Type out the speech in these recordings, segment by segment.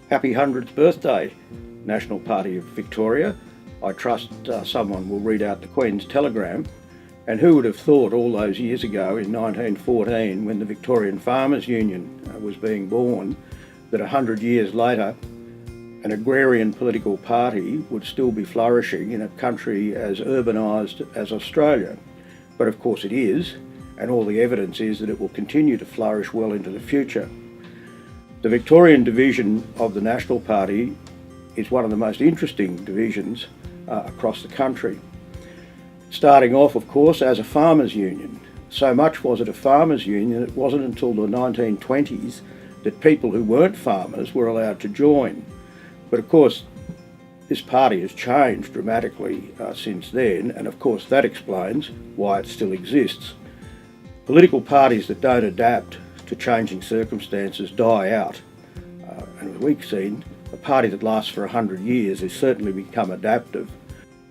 Happy 100th birthday, National Party of Victoria. I trust someone will read out the Queen's telegram. And who would have thought all those years ago in 1914, when the Victorian Farmers Union was being born, that 100 years later an agrarian political party would still be flourishing in a country as urbanised as Australia. But of course it is, and all the evidence is that it will continue to flourish well into the future. The Victorian division of the National Party is one of the most interesting divisions across the country. Starting off, of course, as a farmers' union. So much was it a farmers' union, it wasn't until the 1920s that people who weren't farmers were allowed to join. But of course, this party has changed dramatically since then, and of course that explains why it still exists. Political parties that don't adapt to changing circumstances die out. And as we've seen, a party that lasts for 100 years has certainly become adaptive.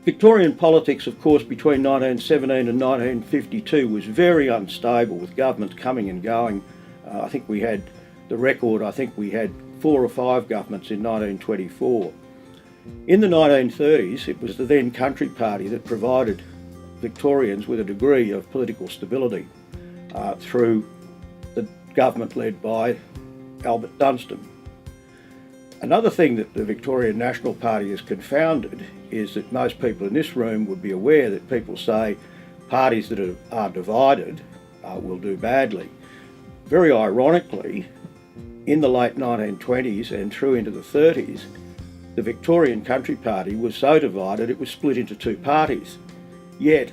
Victorian politics, of course, between 1917 and 1952 was very unstable, with governments coming and going. I think we had 4 or 5 governments in 1924. In the 1930s, it was the then Country Party that provided Victorians with a degree of political stability through the government led by Albert Dunstan. Another thing that the Victorian National Party has confounded is that most people in this room would be aware that people say parties that are divided will do badly. Very ironically, in the late 1920s and through into the 30s, the Victorian Country Party was so divided it was split into 2 parties. Yet,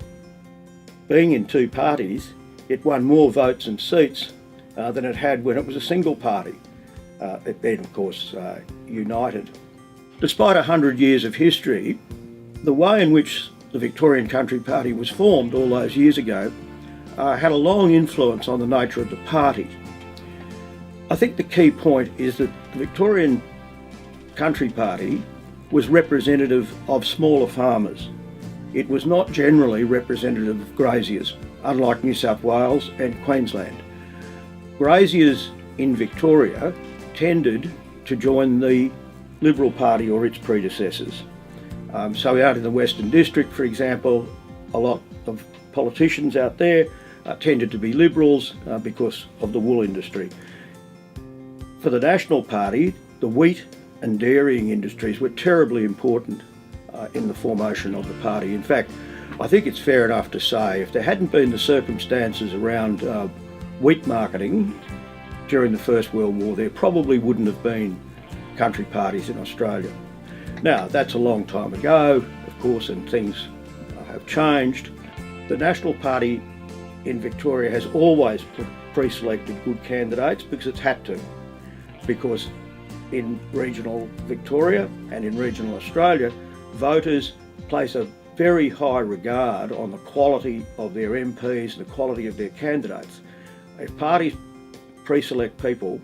being in 2 parties, it won more votes and seats than it had when it was a single party. It then, of course, united. Despite 100 years of history, the way in which the Victorian Country Party was formed all those years ago had a long influence on the nature of the party. I think the key point is that the Victorian Country Party was representative of smaller farmers. It was not generally representative of graziers, unlike New South Wales and Queensland. Graziers in Victoria tended to join the Liberal Party or its predecessors. So out in the Western District, for example, a lot of politicians out there tended to be Liberals because of the wool industry. For the National Party, the wheat and dairying industries were terribly important in the formation of the party. In fact, I think it's fair enough to say if there hadn't been the circumstances around wheat marketing during the First World War, there probably wouldn't have been country parties in Australia. Now, that's a long time ago, of course, and things have changed. The National Party in Victoria has always pre-selected good candidates because it's had to. Because in regional Victoria and in regional Australia, voters place a very high regard on the quality of their MPs and the quality of their candidates. If parties pre-select people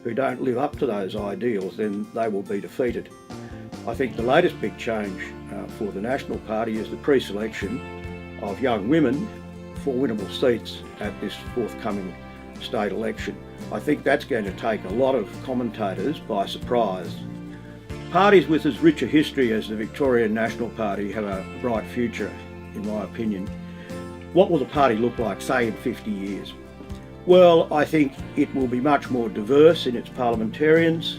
who don't live up to those ideals, then they will be defeated. I think the latest big change for the National Party is the pre-selection of young women for winnable seats at this forthcoming state election. I think that's going to take a lot of commentators by surprise. Parties with as rich a history as the Victorian National Party have a bright future, in my opinion. What will the party look like, say, in 50 years? Well, I think it will be much more diverse in its parliamentarians.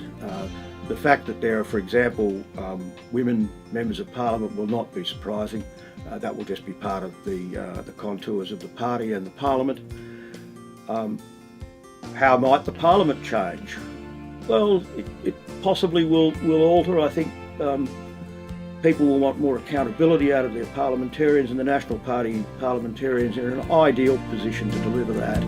The fact that there are, for example, women members of Parliament will not be surprising. That will just be part of the contours of the party and the Parliament. How might the Parliament change? Well, it possibly will alter. I think people will want more accountability out of their parliamentarians, and the National Party parliamentarians are in an ideal position to deliver that.